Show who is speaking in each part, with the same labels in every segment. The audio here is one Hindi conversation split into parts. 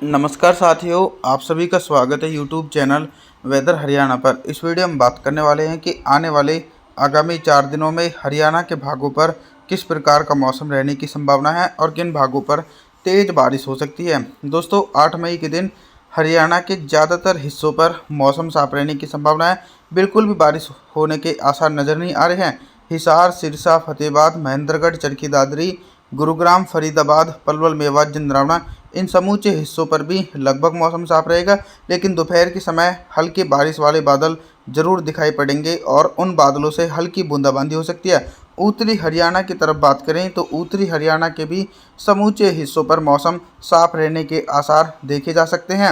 Speaker 1: नमस्कार साथियों, आप सभी का स्वागत है यूट्यूब चैनल वेदर हरियाणा पर। इस वीडियो में बात करने वाले हैं कि आने वाले आगामी 4 दिनों में हरियाणा के भागों पर किस प्रकार का मौसम रहने की संभावना है और किन भागों पर तेज़ बारिश हो सकती है। दोस्तों, 8 मई के दिन हरियाणा के ज़्यादातर हिस्सों पर मौसम साफ रहने की संभावना है। बिल्कुल भी बारिश होने के आसार नज़र नहीं आ रहे हैं। हिसार, सिरसा, फतेहाबाद, महेंद्रगढ़, चरखी दादरी, गुरुग्राम, फरीदाबाद, पलवल, मेवात, जिंद्रावना इन समूचे हिस्सों पर भी लगभग मौसम साफ रहेगा, लेकिन दोपहर के समय हल्की बारिश वाले बादल जरूर दिखाई पड़ेंगे और उन बादलों से हल्की बूंदाबांदी हो सकती है। उत्तरी हरियाणा की तरफ बात करें तो उत्तरी हरियाणा के भी समूचे हिस्सों पर मौसम साफ रहने के आसार देखे जा सकते हैं।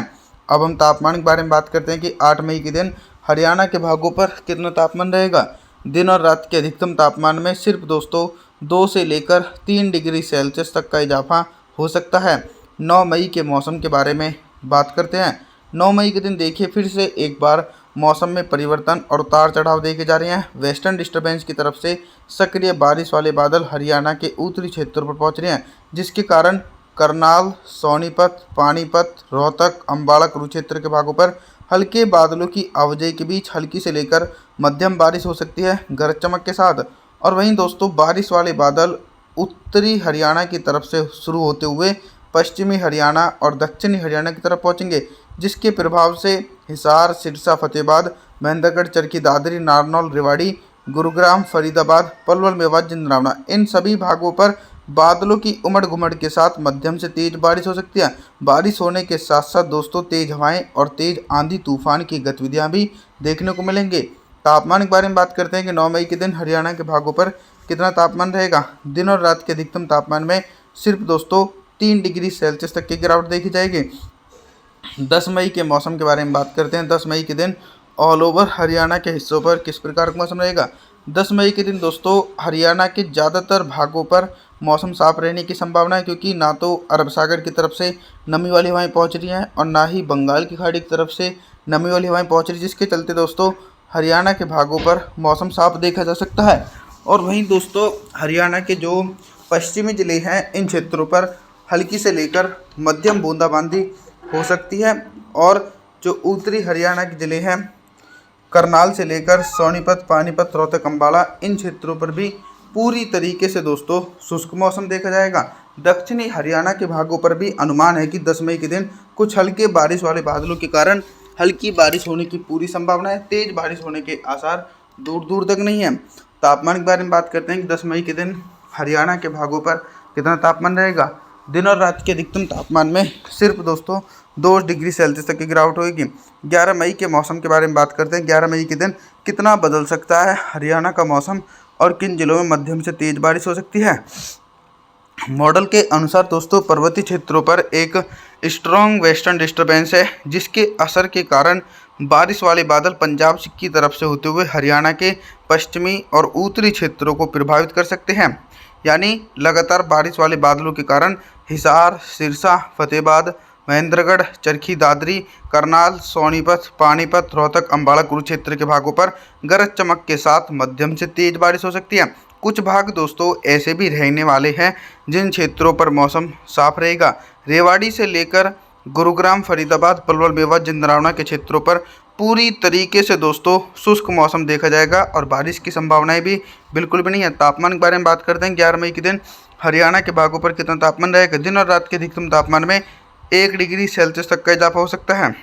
Speaker 1: अब हम तापमान के बारे में बात करते हैं कि 8 मई के दिन हरियाणा के भागों पर कितना तापमान रहेगा। दिन और रात के अधिकतम तापमान में सिर्फ दोस्तों 2 से लेकर 3 डिग्री सेल्सियस तक का इजाफा हो सकता है। 9 मई के मौसम के बारे में बात करते हैं। 9 मई के दिन देखिए फिर से एक बार मौसम में परिवर्तन और उतार चढ़ाव देखे जा रहे हैं। वेस्टर्न डिस्टर्बेंस की तरफ से सक्रिय बारिश वाले बादल हरियाणा के उत्तरी क्षेत्रों पर पहुंच रहे हैं, जिसके कारण करनाल, सोनीपत, पानीपत, रोहतक, अम्बाला, कुरुक्षेत्र के भागों पर हल्के बादलों की आवाजाही के बीच हल्की से लेकर मध्यम बारिश हो सकती है गरज चमक के साथ। और वहीं दोस्तों, बारिश वाले बादल उत्तरी हरियाणा की तरफ से शुरू होते हुए पश्चिमी हरियाणा और दक्षिणी हरियाणा की तरफ पहुंचेंगे, जिसके प्रभाव से हिसार, सिरसा, फतेहाबाद, महेंद्रगढ़, चरखी दादरी, नारनौल, रेवाड़ी, गुरुग्राम, फरीदाबाद, पलवल, मेवात, जिंद्रावना इन सभी भागों पर बादलों की उमड़ घुमड़ के साथ मध्यम से तेज बारिश हो सकती है। बारिश होने के साथ साथ दोस्तों तेज हवाएं और तेज आंधी तूफान की गतिविधियां भी देखने को मिलेंगे। तापमान के बारे में बात करते हैं कि 9 मई के दिन हरियाणा के भागों पर कितना तापमान रहेगा। दिन और रात के अधिकतम तापमान में सिर्फ दोस्तों 3 डिग्री सेल्सियस तक की गिरावट देखी जाएगी। 10 मई के मौसम के बारे में बात करते हैं। 10 मई के दिन ऑल ओवर हरियाणा के हिस्सों पर किस प्रकार का मौसम रहेगा। 10 मई के दिन दोस्तों हरियाणा के ज़्यादातर भागों पर मौसम साफ रहने की संभावना है, क्योंकि ना तो अरब सागर की तरफ से नमी वाली हवाएं पहुंच रही हैं और ना ही बंगाल की खाड़ी की तरफ से नमी वाली हवाएं पहुंच रही, जिसके चलते दोस्तों हरियाणा के भागों पर मौसम साफ देखा जा सकता है। और वहीं दोस्तों हरियाणा के जो पश्चिमी ज़िले हैं इन क्षेत्रों पर हल्की से लेकर मध्यम बूंदाबांदी हो सकती है। और जो उत्तरी हरियाणा के ज़िले हैं करनाल से लेकर सोनीपत, पानीपत, रोहतक, अम्बाला इन क्षेत्रों पर भी पूरी तरीके से दोस्तों शुष्क मौसम देखा जाएगा। दक्षिणी हरियाणा के भागों पर भी अनुमान है कि 10 मई के दिन कुछ हल्के बारिश वाले बादलों के कारण हल्की बारिश होने की पूरी संभावना है। तेज बारिश होने के आसार दूर दूर तक नहीं है। तापमान के बारे में बात करते हैं कि 10 मई के दिन हरियाणा के भागों पर कितना तापमान रहेगा। दिन और रात के अधिकतम तापमान में सिर्फ दोस्तों 2 डिग्री सेल्सियस तक की गिरावट होगी। 11 मई के मौसम के बारे में बात करते हैं। 11 मई के दिन कितना बदल सकता है हरियाणा का मौसम और किन जिलों में मध्यम से तेज बारिश हो सकती है। मॉडल के अनुसार दोस्तों पर्वतीय क्षेत्रों पर एक स्ट्रॉन्ग वेस्टर्न डिस्टर्बेंस है, जिसके असर के कारण बारिश वाले बादल पंजाब की तरफ से होते हुए हरियाणा के पश्चिमी और उत्तरी क्षेत्रों को प्रभावित कर सकते हैं। यानी लगातार बारिश वाले बादलों के कारण हिसार, सिरसा, फतेहाबाद, महेंद्रगढ़, चरखी दादरी, करनाल, सोनीपत, पानीपत, रोहतक, अम्बाला, कुरुक्षेत्र के भागों पर गरज चमक के साथ मध्यम से तेज बारिश हो सकती है। कुछ भाग दोस्तों ऐसे भी रहने वाले हैं जिन क्षेत्रों पर मौसम साफ रहेगा। रेवाड़ी से लेकर गुरुग्राम, फरीदाबाद, पलवल, मेवात, जिंद्रावना के क्षेत्रों पर पूरी तरीके से दोस्तों शुष्क मौसम देखा जाएगा और बारिश की संभावनाएं भी बिल्कुल भी नहीं है। तापमान के बारे में बात करते हैं। 11 मई के दिन हरियाणा के भागों पर कितना तापमान रहेगा। दिन और रात के अधिकतम तापमान में 1 डिग्री सेल्सियस तक का इजाफा हो सकता है।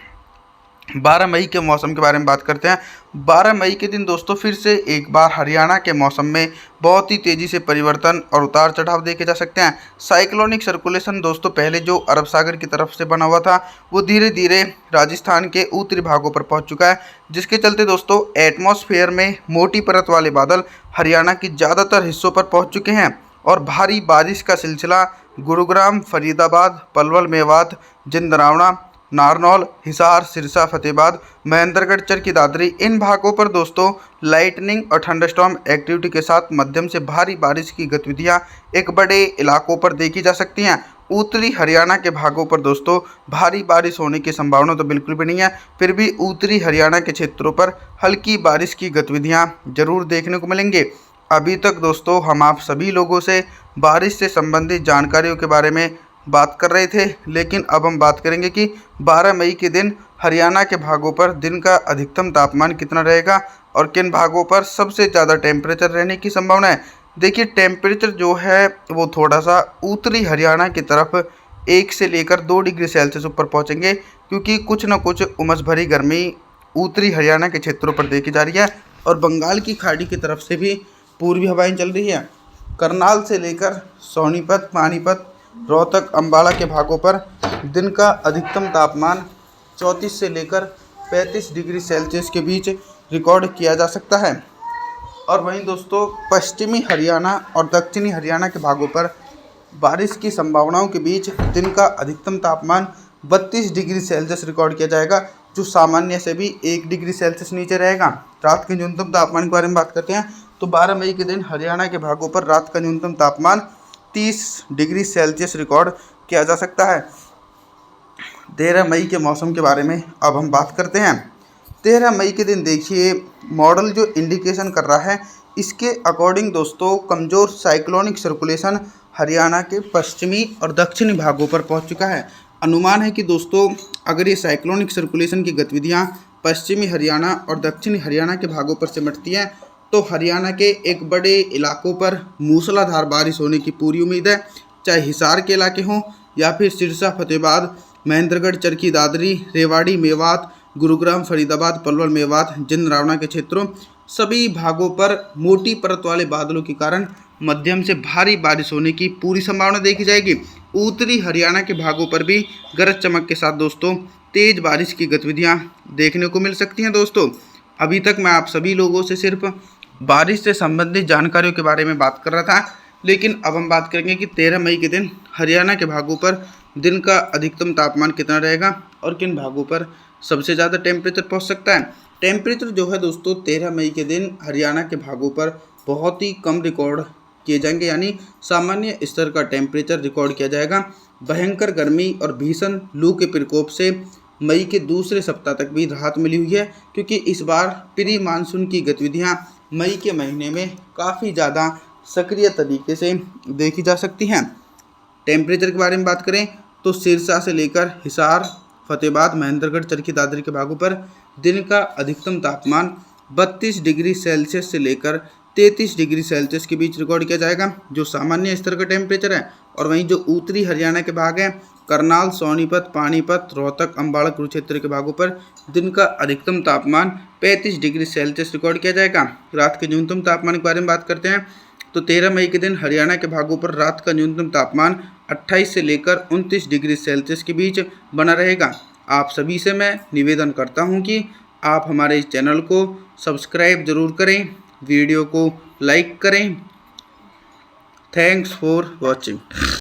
Speaker 1: 12 मई के मौसम के बारे में बात करते हैं। 12 मई के दिन दोस्तों फिर से एक बार हरियाणा के मौसम में बहुत ही तेज़ी से परिवर्तन और उतार चढ़ाव देखे जा सकते हैं। साइक्लोनिक सर्कुलेशन दोस्तों पहले जो अरब सागर की तरफ से बना हुआ था वो धीरे धीरे राजस्थान के उत्तरी भागों पर पहुंच चुका है, जिसके चलते दोस्तों एटमॉस्फेयर में मोटी परत वाले बादल हरियाणा के ज़्यादातर हिस्सों पर पहुँच चुके हैं और भारी बारिश का सिलसिला गुरुग्राम, फरीदाबाद, पलवल, मेवात, जिंद्रावना, नारनौल, हिसार, सिरसा, फतेहाबाद, महेंद्रगढ़, चरखी दादरी इन भागों पर दोस्तों लाइटनिंग और थंडरस्टॉर्म एक्टिविटी के साथ मध्यम से भारी बारिश की गतिविधियां एक बड़े इलाकों पर देखी जा सकती हैं। उत्तरी हरियाणा के भागों पर दोस्तों भारी बारिश होने की संभावना तो बिल्कुल भी नहीं है, फिर भी उत्तरी हरियाणा के क्षेत्रों पर हल्की बारिश की गतिविधियां जरूर देखने को मिलेंगे। अभी तक दोस्तों हम आप सभी लोगों से बारिश से संबंधित जानकारियों के बारे में बात कर रहे थे, लेकिन अब हम बात करेंगे कि 12 मई के दिन हरियाणा के भागों पर दिन का अधिकतम तापमान कितना रहेगा और किन भागों पर सबसे ज़्यादा टेम्परेचर रहने की संभावना है। देखिए, टेम्परेचर जो है वो थोड़ा सा उत्तरी हरियाणा की तरफ 1 से लेकर 2 डिग्री सेल्सियस ऊपर पहुंचेंगे, क्योंकि कुछ न कुछ उमस भरी गर्मी उत्तरी हरियाणा के क्षेत्रों पर देखी जा रही है और बंगाल की खाड़ी की तरफ से भी पूर्वी हवाएं चल रही हैं। करनाल से लेकर सोनीपत, पानीपत, रोहतक, अम्बाला के भागों पर दिन का अधिकतम तापमान 34 से लेकर 35 डिग्री सेल्सियस के बीच रिकॉर्ड किया जा सकता है। और वहीं दोस्तों, पश्चिमी हरियाणा और दक्षिणी हरियाणा के भागों पर बारिश की संभावनाओं के बीच दिन का अधिकतम तापमान 32 डिग्री सेल्सियस रिकॉर्ड किया जाएगा, जो सामान्य से भी 1 डिग्री सेल्सियस नीचे रहेगा। रात के न्यूनतम तापमान के बारे में बात करते हैं तो 12 मई के दिन हरियाणा के भागों पर रात का न्यूनतम तापमान 30 डिग्री सेल्सियस रिकॉर्ड किया जा सकता है। 13 मई के मौसम के बारे में अब हम बात करते हैं। 13 मई के दिन देखिए, मॉडल जो इंडिकेशन कर रहा है इसके अकॉर्डिंग दोस्तों, कमज़ोर साइक्लोनिक सर्कुलेशन हरियाणा के पश्चिमी और दक्षिणी भागों पर पहुंच चुका है। अनुमान है कि दोस्तों, अगर ये साइक्लोनिक सर्कुलेशन की गतिविधियां पश्चिमी हरियाणा और दक्षिणी हरियाणा के भागों पर सिमटती हैं तो हरियाणा के एक बड़े इलाकों पर मूसलाधार बारिश होने की पूरी उम्मीद है। चाहे हिसार के इलाके हों या फिर सिरसा, फतेहाबाद, महेंद्रगढ़, चरखी दादरी, रेवाड़ी, मेवात, गुरुग्राम, फरीदाबाद, पलवल, मेवात, जिंद, रावना के क्षेत्रों, सभी भागों पर मोटी परत वाले बादलों के कारण मध्यम से भारी बारिश होने की पूरी संभावना देखी जाएगी। उत्तरी हरियाणा के भागों पर भी गरज चमक के साथ दोस्तों तेज बारिश की गतिविधियां देखने को मिल सकती हैं। दोस्तों, अभी तक मैं आप सभी लोगों से सिर्फ बारिश से संबंधित जानकारियों के बारे में बात कर रहा था, लेकिन अब हम बात करेंगे कि 13 मई के दिन हरियाणा के भागों पर दिन का अधिकतम तापमान कितना रहेगा और किन भागों पर सबसे ज़्यादा टेम्परेचर पहुंच सकता है। टेम्परेचर जो है दोस्तों, 13 मई के दिन हरियाणा के भागों पर बहुत ही कम रिकॉर्ड किए जाएंगे, यानी सामान्य स्तर का टेम्परेचर रिकॉर्ड किया जाएगा। भयंकर गर्मी और भीषण लू के प्रकोप से मई के दूसरे सप्ताह तक भी राहत मिली हुई है, क्योंकि इस बार प्री मानसून की गतिविधियां मई के महीने में काफ़ी ज़्यादा सक्रिय तरीके से देखी जा सकती हैं। टेम्परेचर के बारे में बात करें तो सिरसा से लेकर हिसार, फतेहाबाद, महेंद्रगढ़, चरखी दादरी के भागों पर दिन का अधिकतम तापमान 32 डिग्री सेल्सियस से लेकर 33 डिग्री सेल्सियस के बीच रिकॉर्ड किया जाएगा, जो सामान्य स्तर का टेम्परेचर है। और वहीं जो उत्तरी हरियाणा के भाग हैं, करनाल, सोनीपत, पानीपत, रोहतक, अम्बाला, कुरुक्षेत्र के भागों पर दिन का अधिकतम तापमान 35 डिग्री सेल्सियस रिकॉर्ड किया जाएगा। रात के न्यूनतम तापमान के बारे में बात करते हैं तो 13 मई के दिन हरियाणा के भागों पर रात का न्यूनतम तापमान 28 से लेकर 29 डिग्री सेल्सियस के बीच बना रहेगा। आप सभी से मैं निवेदन करता हूं कि आप हमारे इस चैनल को सब्सक्राइब जरूर करें, वीडियो को लाइक करें। Thanks for watching.